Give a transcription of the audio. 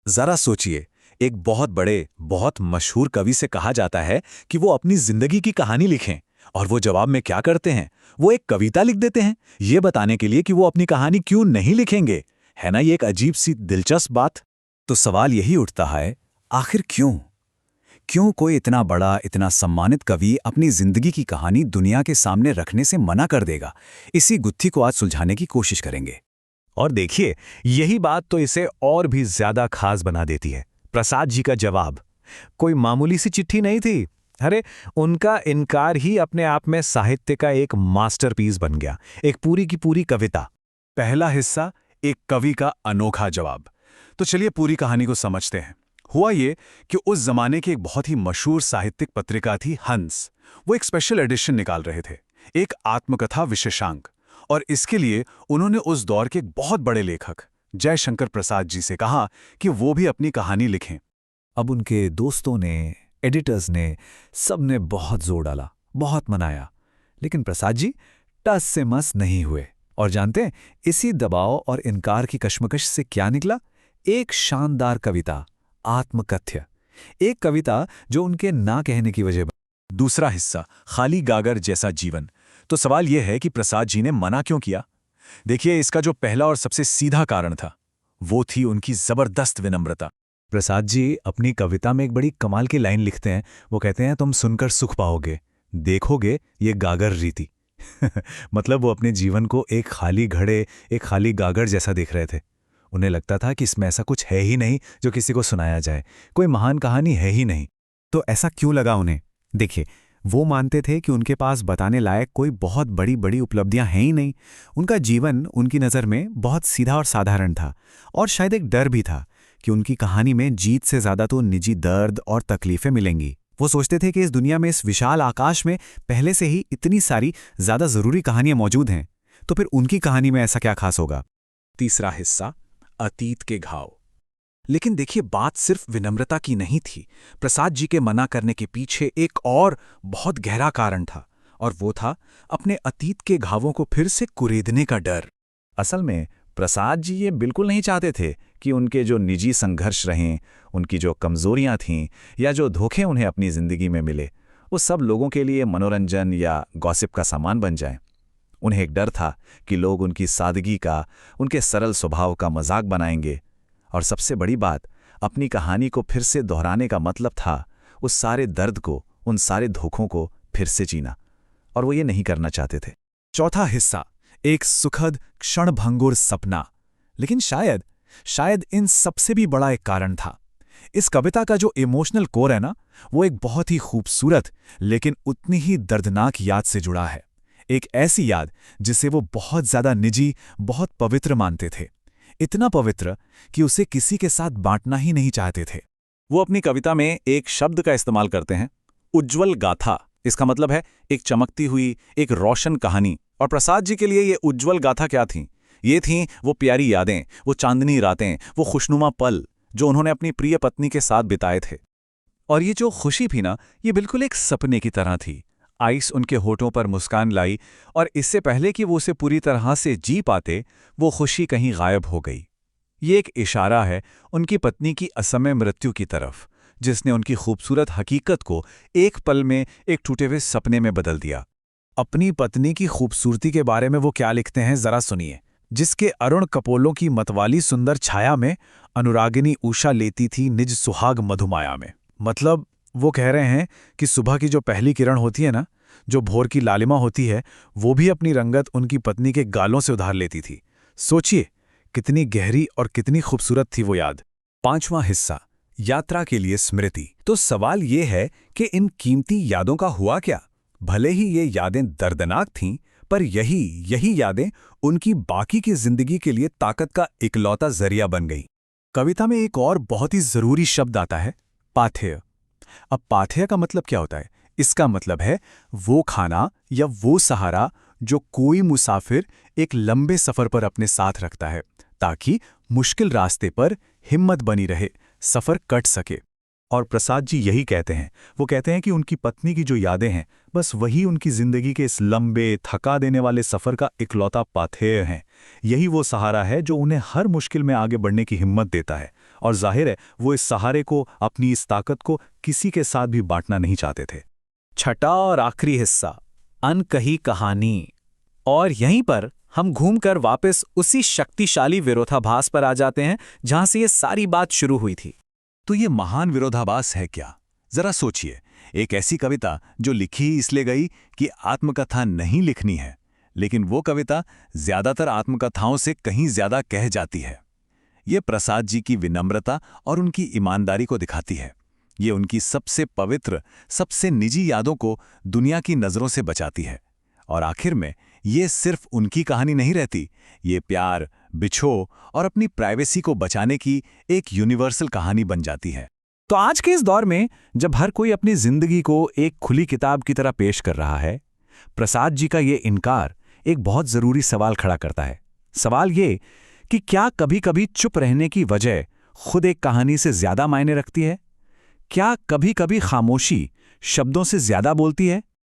जरा सोचिए, एक बहुत बड़े, बहुत मशहूर कवि से कहा जाता है कि वो अपनी जिंदगी की कहानी लिखें, और वो जवाब में क्या करते हैं? वो एक कविता लिख देते हैं, ये बताने के लिए कि वो अपनी कहानी क्यों नहीं लिखेंगे। है ना ये एक अजीब सी दिलचस्प बात? तो सवाल यही उठता है, आखिर क्यों? क्यों कोई इतना बड़ा, इतना सम्मानित कवि अपनी जिंदगी की कहानी दुनिया के सामने रखने से मना कर देगा? इसी गुत्थी को आज सुलझाने की कोशिश करेंगे। और देखिए, यही बात तो इसे और भी ज्यादा खास बना देती है। प्रसाद जी का जवाब कोई मामूली सी चिट्ठी नहीं थी। अरे, उनका इनकार ही अपने आप में साहित्य का एक मास्टरपीस बन गया, एक पूरी की पूरी कविता। पहला हिस्सा, एक कवि का अनोखा जवाब। तो चलिए पूरी कहानी को समझते हैं। हुआ ये कि उस जमाने की एक बहुत ही मशहूर साहित्यिक पत्रिका थी हंस। वो एक स्पेशल एडिशन निकाल रहे थे, एक आत्मकथा विशेषांक। और इसके लिए उन्होंने उस दौर के एक बहुत बड़े लेखक जयशंकर प्रसाद जी से कहा कि वो भी अपनी कहानी लिखें। अब उनके दोस्तों ने, एडिटर्स ने, सब ने बहुत जोर डाला, बहुत मनाया, लेकिन प्रसाद जी टस से मस नहीं हुए। और जानते हैं, इसी दबाव और इनकार की कश्मकश से क्या निकला? एक शानदार कविता, आत्मकथ्य। एक कविता जो उनके ना कहने की वजह दूसरा हिस्सा, खाली गागर जैसा जीवन। तो सवाल यह है कि प्रसाद जी ने मना क्यों किया? देखिए, इसका जो पहला और सबसे सीधा कारण था, वो थी उनकी जबरदस्त विनम्रता। प्रसाद जी अपनी कविता में एक बड़ी कमाल की लाइन लिखते हैं। वो कहते हैं, तुम सुनकर सुख पाओगे, देखोगे ये गागर रीति। मतलब वो अपने जीवन को एक खाली घड़े, एक खाली गागर जैसा देख रहे थे। उन्हें लगता था कि इसमें ऐसा कुछ है ही नहीं जो किसी को सुनाया जाए, कोई महान कहानी है ही नहीं। तो ऐसा क्यों लगा उन्हें? देखिए, वो मानते थे कि उनके पास बताने लायक कोई बहुत बड़ी बड़ी उपलब्धियां हैं ही नहीं। उनका जीवन उनकी नज़र में बहुत सीधा और साधारण था, और शायद एक डर भी था कि उनकी कहानी में जीत से ज़्यादा तो निजी दर्द और तकलीफें मिलेंगी। वो सोचते थे कि इस दुनिया में, इस विशाल आकाश में पहले से ही इतनी सारी ज़्यादा ज़रूरी कहानियां मौजूद हैं, तो फिर उनकी कहानी में ऐसा क्या खास होगा? तीसरा हिस्सा, अतीत के घाव। लेकिन देखिए, बात सिर्फ विनम्रता की नहीं थी। प्रसाद जी के मना करने के पीछे एक और बहुत गहरा कारण था, और वो था अपने अतीत के घावों को फिर से कुरेदने का डर। असल में प्रसाद जी ये बिल्कुल नहीं चाहते थे कि उनके जो निजी संघर्ष रहें, उनकी जो कमजोरियां थीं, या जो धोखे उन्हें अपनी जिंदगी में मिले, वो सब लोगों के लिए मनोरंजन या गॉसिप का सामान बन जाएं। उन्हें एक डर था कि लोग उनकी सादगी का, उनके सरल स्वभाव का मजाक बनाएंगे। और सबसे बड़ी बात, अपनी कहानी को फिर से दोहराने का मतलब था उस सारे दर्द को, उन सारे धोखों को फिर से जीना, और वो ये नहीं करना चाहते थे। चौथा हिस्सा, एक सुखद क्षणभंगुर सपना। लेकिन शायद इन सबसे भी बड़ा एक कारण था। इस कविता का जो इमोशनल कोर है ना, वो एक बहुत ही खूबसूरत लेकिन उतनी ही दर्दनाक याद से जुड़ा है। एक ऐसी याद जिसे वो बहुत ज्यादा निजी, बहुत पवित्र मानते थे। इतना पवित्र कि उसे किसी के साथ बांटना ही नहीं चाहते थे। वो अपनी कविता में एक शब्द का इस्तेमाल करते हैं, उज्ज्वल गाथा। इसका मतलब है एक चमकती हुई, एक रोशन कहानी। और प्रसाद जी के लिए ये उज्ज्वल गाथा क्या थी? ये थीं वो प्यारी यादें, वो चांदनी रातें, वो खुशनुमा पल जो उन्होंने अपनी प्रिय पत्नी के साथ बिताए थे। और ये जो खुशी थी ना, ये बिल्कुल एक सपने की तरह थी। आइस उनके होठों पर मुस्कान लाई, और इससे पहले कि वो उसे पूरी तरह से जी पाते, वो खुशी कहीं गायब हो गई। ये एक इशारा है उनकी पत्नी की असमय मृत्यु की तरफ, जिसने उनकी खूबसूरत हकीकत को एक पल में एक टूटे हुए सपने में बदल दिया। अपनी पत्नी की खूबसूरती के बारे में वो क्या लिखते हैं, जरा सुनिए। जिसके अरुण कपोलों की मतवाली सुंदर छाया में अनुरागिनी उषा लेती थी निज सुहाग मधुमाया में। मतलब वो कह रहे हैं कि सुबह की जो पहली किरण होती है ना, जो भोर की लालिमा होती है, वो भी अपनी रंगत उनकी पत्नी के गालों से उधार लेती थी। सोचिए, कितनी गहरी और कितनी खूबसूरत थी वो याद। पांचवां हिस्सा, यात्रा के लिए स्मृति। तो सवाल ये है कि इन कीमती यादों का हुआ क्या? भले ही ये यादें दर्दनाक थीं, पर यही यादें उनकी बाकी की जिंदगी के लिए ताकत का इकलौता जरिया बन गई। कविता में एक और बहुत ही जरूरी शब्द आता है, पाथेय। अब पाथेय का मतलब क्या होता है? इसका मतलब है वो खाना या वो सहारा जो कोई मुसाफिर एक लंबे सफर पर अपने साथ रखता है, ताकि मुश्किल रास्ते पर हिम्मत बनी रहे, सफर कट सके। और प्रसाद जी यही कहते हैं। वो कहते हैं कि उनकी पत्नी की जो यादें हैं, बस वही उनकी जिंदगी के इस लंबे, थका देने वाले सफर का इकलौता पाथेय हैं। यही वो सहारा है जो उन्हें हर मुश्किल में आगे बढ़ने की हिम्मत देता है। और जाहिर है वो इस सहारे को, अपनी इस ताकत को किसी के साथ भी बांटना नहीं चाहते थे। छठा और आखिरी हिस्सा, अनकही कहानी। और यहीं पर हम घूमकर वापस उसी शक्तिशाली विरोधाभास पर आ जाते हैं जहां से ये सारी बात शुरू हुई थी। तो ये महान विरोधाभास है क्या? जरा सोचिए, एक ऐसी कविता जो लिखी ही इसलिए गई कि आत्मकथा नहीं लिखनी है, लेकिन वो कविता ज्यादातर आत्मकथाओं से कहीं ज्यादा कह जाती है। ये प्रसाद जी की विनम्रता और उनकी ईमानदारी को दिखाती है। ये उनकी सबसे पवित्र, सबसे निजी यादों को दुनिया की नज़रों से बचाती है। और आखिर में ये सिर्फ उनकी कहानी नहीं रहती, ये प्यार, बिछोह और अपनी प्राइवेसी को बचाने की एक यूनिवर्सल कहानी बन जाती है। तो आज के इस दौर में जब हर कोई अपनी जिंदगी को एक खुली किताब की तरह पेश कर रहा है, प्रसाद जी का ये इनकार एक बहुत जरूरी सवाल खड़ा करता है। सवाल ये कि क्या कभी-कभी चुप रहने की वजह खुद एक कहानी से ज्यादा मायने रखती है? क्या कभी-कभी खामोशी शब्दों से ज्यादा बोलती है?